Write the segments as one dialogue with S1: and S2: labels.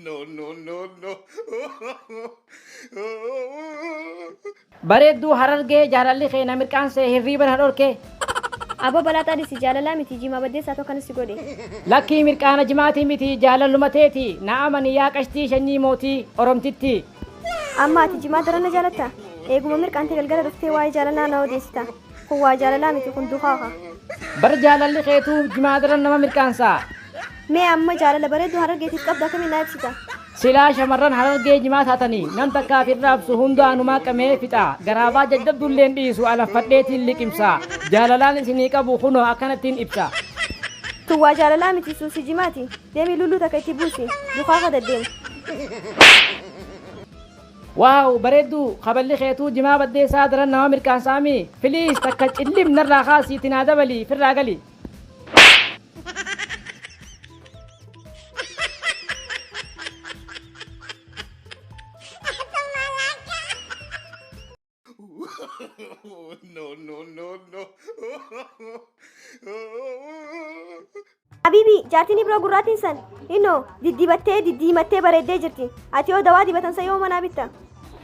S1: No, no, no, no.
S2: bareedduu harargee jaalalli kee namirqaan see hirriiban hadhorkee
S3: Abba balaataa dhisi jaalalaa miti jimaa baddeessaa tokko kanas si godhe.
S2: lakkii mirqaana jimaatii miti jaalalluma teeti na'amani yaa qashtii shanyii mootii oromtitti
S3: Amma ati jimaa daranna jaalatta. Eeguma mirqaante galgala dhuftee waa'ee jaalalaa na odeessita. Kun waa jaalalaa miti kun dukaaka.
S2: bar jaalalli keetuu jimaa daran nama mirqaansaa
S3: Mee amma jaalala bareedduu harargeetiif qabda akkamiin na ibsita?
S2: silaa shamarran harargee jimaa taatanii nam takkaaf irraabsu hundaanumaa qamee fixa garaabaa jajjabdulleen dhiisu alaffadheetiin liqimsa jaalalaan isinii qabu kunoo akkanattiin ibsa
S3: Kun waa jaalalaa miti suusi jimaati. Deemii lulluu takka itti buusi. Dukaaka deddeemu.
S2: waaw bareedduu kaballi keetuu jimaa baddeessaa daran nama mirqaansaami filiis takka cillim narraa kaasiitti naa dabali firraa gali
S1: No, no, no, no.
S3: Habibi, jaartiin biroo gurraatiin san. Innoo diddibattee diddiimattee bareeddee jirti. Ati yoo dawaa dibatansa yoo manaa bitta.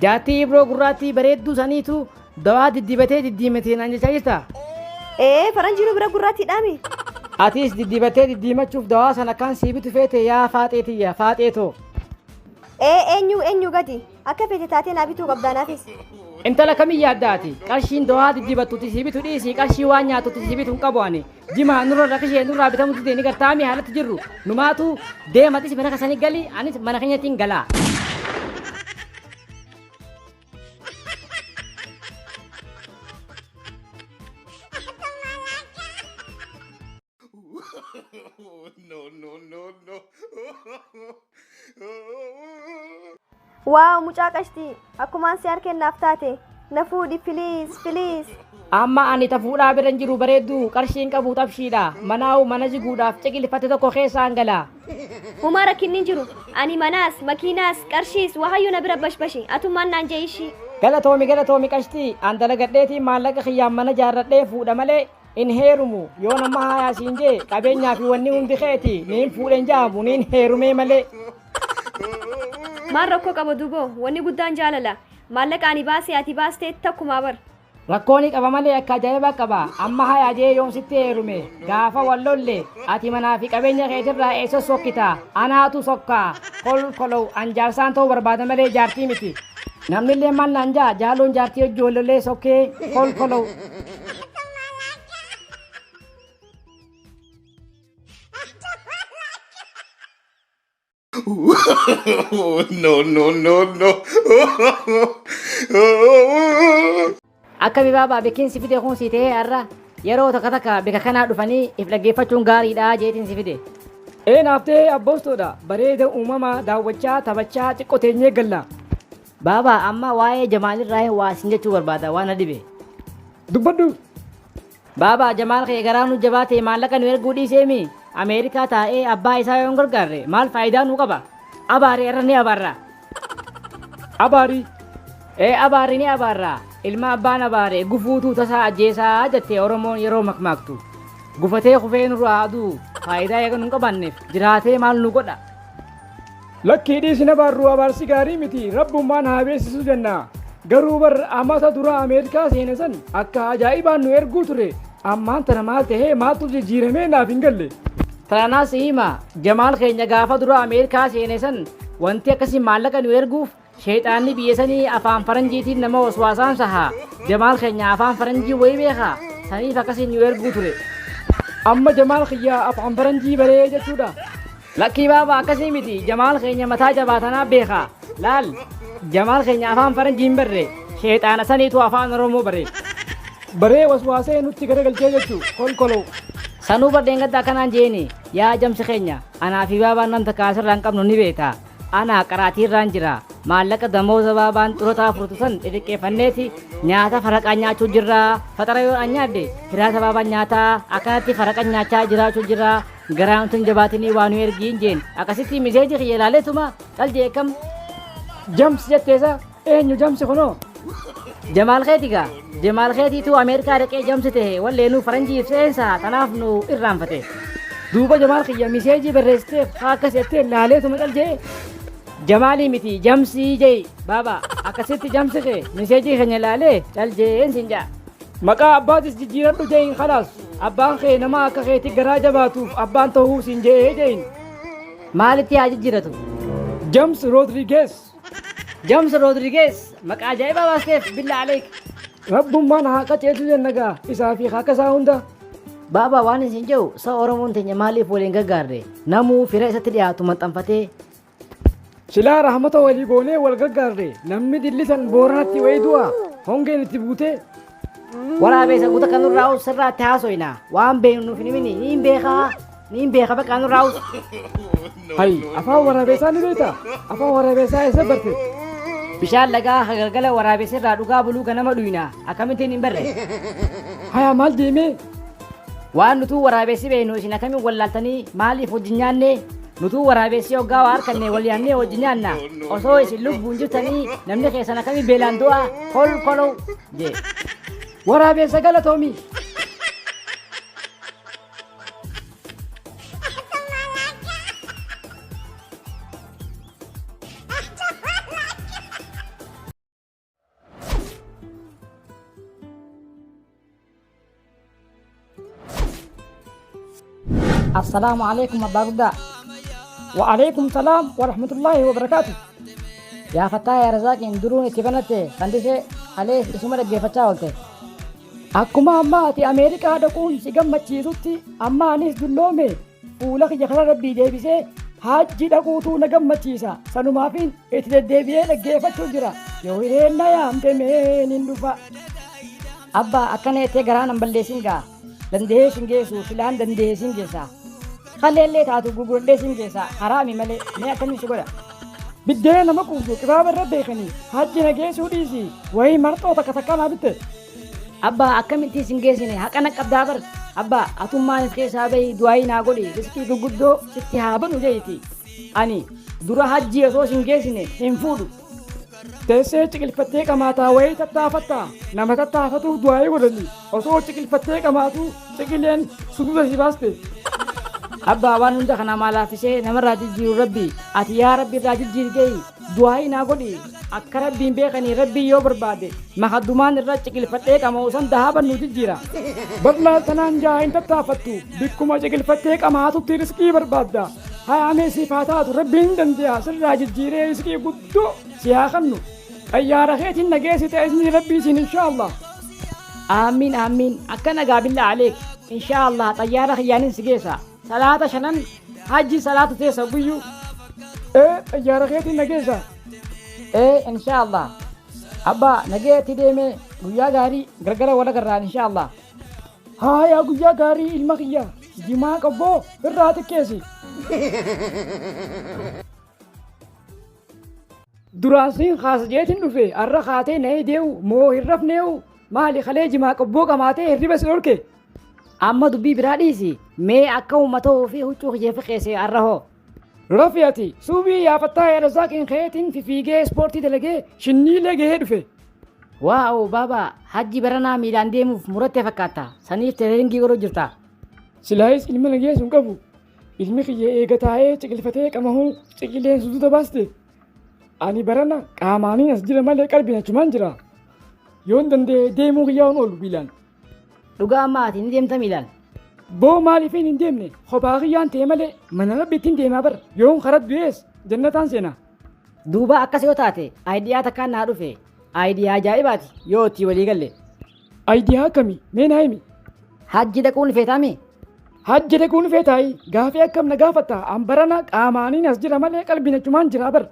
S2: jaartii biroo gurraattii bareedduu saniitu dawaa diddibatee diddiimatee naan jechaa jirta
S3: Faranjiinuu bira gurraattiidhaami.
S2: atis diddibatee diddiimachuuf dawaa sana kan siibitu feete yaa faaxeetiyya faaxeetoo
S3: Eenyu gadi. Akka feete taatee naa bituu qabdaanaafis.
S2: intala kamiyya addaati qarshiin dawaa diddibattutti siibitu dhiisii qarshii waan nyaatutti siibitu hin qabu ani jimaa nurra rakkishee nurraa bitamutti deeni gartaamii haalatti jirru numaatu deematis mana kasanii gali anis mana keenyatiin galaa
S1: No, no, no, no.
S3: Waaw mucaa qashtii. Akkumaan si harkennaaf taate. Na fuudhi filiis.
S2: amma ani tafuudhaa biran jiru bareedduu qarshiin qabu xabshiidha manaawu mana jiguudhaaf ciqilfate tokko keessaan galaa
S3: Humaa rakkinni hin jiru. Ani manaas, makiinaas, qarshiis, wahayyuu na bira bashbashi. Atummaan naan jee ishii.
S2: galatoomi qashtii an dalagadheetiin maallaqa kiyyaan mana jaarradhee fuudha malee in heerumu yoo nama haayaa siin jee qabeenyaa fi wanni hundi keeti niin fuudhen jaamu niin heerumee malee
S3: Maal rakkoo qaba duboo? Wanni guddaan jaalala. Maallaqa ani baasee ati baastee takkumaa bar.
S2: rakkooni qaba malee akka ajaa'ibaa qaba amma hayaa jee yoomsitti heerume gaafa wallolle ati manaa fi qabeenya keetirraa eessa sokkita anaatu sokkaa kolkolow an jaarsaan ta'uu barbaada malee jaartii miti namnillee maal naan jaa jaaloon jaartii ijoollollee sokkee kolkolow
S1: No, no, no, no.
S2: akka bibaabaa beekin si fide kun si ta'ee har'a yeroo takka bika kanaa dhufanii if dhaggeeffachuun gaariidha jeetiin si fide. Naaftee abboostoodha bareeda uumamaa daawwachaa taphachaa xiqqoo teenyee galla. Baabaa amma waa'ee Jamaalirraa waa isin jechuu barbaada waan na dhibe. Dubbadhu. Baabaa Jamaal kee garaa nu jabaate maallaqa nu erguu dhiiseemi Ameerikaa taa'ee abbaa isaa yoo hin gargaarre maal faayidaa nu qaba? Abaaree irra ni abaarra. Abaarii. Abaarri ni abaarra. Ilma abbaan abaare gufuutu tasaa ajjeesaa jettee Oromoon yeroo makmaaktu. Gufatee kufee nurraa aduu faayidaa eega nu hin qabanneef jiraatee maal nu godha?
S4: Lakkii dhiisina barruu abaarsi gaarii miti rabbummaan haa beeksisu jenna. Garuu bar amata dura Ameerikaa seene san akka ajaa'ibaan nu erguu ture. Ammaan tana maal tahee maaltu jijjiiramee naaf hin galle.
S2: Tanaas hima Jamaal keenya gaafa dura Ameerikaa seene san wanti akkasii maallaqa nu erguuf sheexaanni biyya sanii afaan faranjiitiin nama waswaasaan sahaa Jamaal keenya afaan faranjii wayii beekaa saniif akkasii nu erguu ture.
S4: Amma Jamaal kiyyaa afaan faranjii baree jechuudha.
S2: Lakkii baabaa akkasii miti Jamaal keenya mataa jabaatanaa beekaa laal Jamaal keenya afaan faranjiin barre sheexaana saniitu afaan Oromoo bare.
S4: Baree waswaasee nutti garagalchee jechuu kolkoloo.
S2: Sanuu bardeen gaddaa kanaan jeeni yaa jamsi keenya anaa fi baabaan nan takka asirraa hin qabnu ni beekta. Ana qaraatiirraan jira maallaqa damooza baabaan xurotaa furtu san xixiqqeeffanneeti nyaata faraqaa nyaachuu jirra faxara yoo an nyaadde firaata baabaan nyaataa akkanatti faraqa nyaachaa jiraachuu jirra garaan tun jabaatinii waa nu ergiin jeen akkasitti miseeji kiyya ilaaleetuma qal jeekam
S4: Jamsi jetteesa eenyu jamsi kunoo?
S2: Jamaal keetiga Jamaal keetiitu Ameerikaa dhaqee jamsi ta'e walleenuu faranjiif seensa tanaaf nu irraanfate. duuba jamaal kiyya miseejii barreessiteef haa akkas jettee laaleetuma qal'ee jamaalii miti jamsii jee baaba akkasitti jamsi kee miseejii keenya laalee cal'een siin jaa.
S4: Maqaa abbaatis jijjiiradhu jeeyin khalaas. Abbaan kee nama akka keetti garaa jabaatuuf abbaan ta'uu siin jee jeeyin.
S2: Maalitti haa jijjiiratu?
S4: James Rodriguez.
S2: James Rodriguez maqaa ajaa'ibaa baasteef billa aleek.
S4: Rabbummaan haa qaceelchu jennagaa isaa fi akka isaa hunda.
S2: Baaba waan isin jedhu sa'a Oromoon teenya maaliif waliin gaggaarre namuu fira isatti dhiyaatu maxxanfatee.
S4: Silaa rahmata walii goonee wal gaggaarre namni dillisan booranatti wayii du'a hongeen itti buutee.
S2: Waraabessa guuta kanurraa sirraatti haasoyna waan beeknuuf ni beeka bakka kanurraa.
S4: Hai afaan waraabessaa ni beekta afaan waraabessaa isa barte.
S2: Bishaan lagaa galgala waraabessa irraa dhugaa buluu ganama dhuyna akkamittiin hin barre.
S4: Haya maal deemee?
S2: Waan nutuu waraabessi beeknu isin akkamiin wallaaltanii maaliif wajjin nyaanne nutuu waraabessi hoggaa waa harkanne wal yaannee wajjin nyaanna osoo isin lubbuun jirtanii namni keessan akkamiin beelaan du'a kolkolou jee.
S4: Waraabessa galatoomi.
S2: Assalamu alaikum abbaa guddaa.
S4: Waalaikum salaam warahmatullahi wabarakatuh.
S2: Yaa fattaa yaa razaaqiin duruun itti banatte fandisee alee isuma dhaggeeffachaa oolte.
S4: Akkuma amma ati Ameerikaa dhaquun si gammachiisutti amma anis dulloome fuula kiyya kana rabbii deebisee hajji dhaquutu na gammachiisa sanumaafiin itti deddeebi'ee dhaggeeffachuu jira yoo hireenna yaamte mee nin dhufa.
S2: Abbaa akkana jettee garaa nan balleessin gaa danda'ee sin geessu filaan danda'ee sin geessa kalleellee taatu gurguradhee sin geessa haraami malee mee akkamiin si godha.
S4: Biddeen nama quufu qibaaba irra beekanii hajji na geessuu dhiisi wayii marxoo takka takkanaa bitte.
S2: Abbaa akkamitti sin geessine haqana qabdaa bar abbaa atummaanis keessaa bahi du'aayii naa godhi riskii gurguddoo sitti haa banu jeeti ani dura hajji osoo sin geessine hin fuudhu.
S4: Teessee ciqilfattee qamaataa wayii tattaafattaa nama tattaafatuuf du'aayii godhani osoo ciqilfattee qamaatu ciqileen suduuda si baaste.
S2: Abbaa waan hunda kana maalaafisee namarraa jijjiiru rabbi ati yaa rabbi irraa jijjiirgeeyi du'aayii naa godhi akka rabbiin beekanii rabbii yoo barbaade mahaddumaan irra ciqilfadhee qama'uusan dahaaban nu jijjiira.
S4: Bal'aa tanaan jaa hin tattaafattu bikkuma ciqilfattee qamaatutti riskii barbaadda hayaamee siif haa taatu rabbiin hin danda'a sirraa jijjiiree riskii guddoo si haa kennu xayyaara keetiin nageessite isni rabbii siin inshaallah.
S2: Aamiin aamiin akka nagaa billa aleek inshaallah xayyaara kiyyaanin si geessa salaata shanan hajji salaata teessa guyyuu.
S4: Xayyaara keetiin nageessa.
S2: Inshaallah abbaa nageetti deemee guyyaa gaarii gargara wal agarraan inshaallah.
S4: Yaa guyyaa gaarii ilma kiyya jimaa qabboo irraa xiqqeessi. Duraansiin kaasa jeetiin dhufe arra kaatee na dee'u moo hin rafnee'u maali kalee jimaa qabboo qamaatee hirriba si dhorke.
S2: Amma dubbii biraa dhiisi mee akka uummata ofii huccuu kiyyee fiqeesse arra hoo.
S4: Rafiati subii yaafattaa yaa razaaqiin keetiin fiigee ispoortii dalagee shinniilee gahee dhufe.
S2: Waaw baaba hajji baranaa miilaan deemuuf murattee fakkaata saniif tereeringii godhuu jirta.
S4: Silaayis ilma nageessu hin qabu ilmi kiyya eega taa'ee ciqilfatee qamahuu ciqileen suduuda baaste. Ani barana qaamaaniin as jira malee qalbiin achumaan jira. Yoon danda'e deemuu kiyyaa'uun oolu miilaan.
S2: Dhugaa amma ati ni deemta miilaan.
S4: Boo maaliifin hin deemne kophaa kiyyaan ta'e malee mana rabbiittiin deemaa bar yoon karaa du'ees jannataan seena.
S2: Duuba akkas yoo taate aayidiyaa takkaan naa dhufe aayidiyaa ajaa'ibaati yoo itti walii galle.
S4: Aayidiyaa akkamii mee naa himi.
S2: Hajji dhaquun feetaami.
S4: Hajji dhaquun feetaayi gaafii akkam na gaafatta an barana qaamaaniin as jira malee qalbiin achumaan jira bar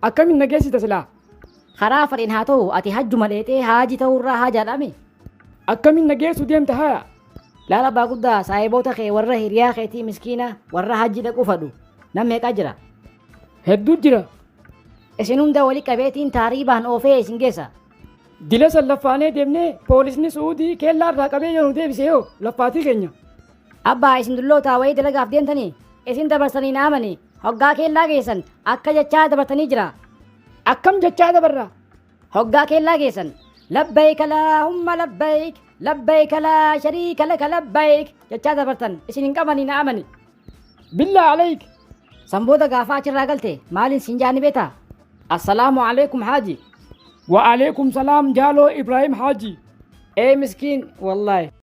S4: akkamiin nageessita silaa.
S2: Karaa fadhiin haa ta'u ati hajjuma dheetee haajii ta'urraa haajaadhaami.
S4: Akkamiin nageessu deemta haya.
S2: Laala abbaa guddaa saayiboota kee warra hiriyaa keetii miskiina warra hajji dhaquu fadhu nam meeqaa jira.
S4: Hedduu jira.
S2: Isin hunda walii qabeetiin taariibaan oofee isin geessa.
S4: Dila san laffaanee deemnee poolisni suudii keellaa irraa qabee yoo nu deebisee yoo laffaatii keenya.
S2: Abbaa isin dullootaa wayii dalagaaf deemtanii isin dabarsanii naamanii hoggaa keellaa geessan akka jechaa dabartanii jira.
S4: Akkam jechaa dabarra.
S2: Hoggaa keellaa geessan labbayk allaahumma labbayk labbayk laa shariika laka labbayk jechaa dabartan isin hin qabanii naamani.
S4: بالله عليك.
S2: Sanbooda gaafaa achirraa galte maaliin siin jaani beeta? Assalaamu alaikum haaji.
S4: وعليكم سلام جالو إبراهيم حاجي.
S2: Ee miskiin wallahi.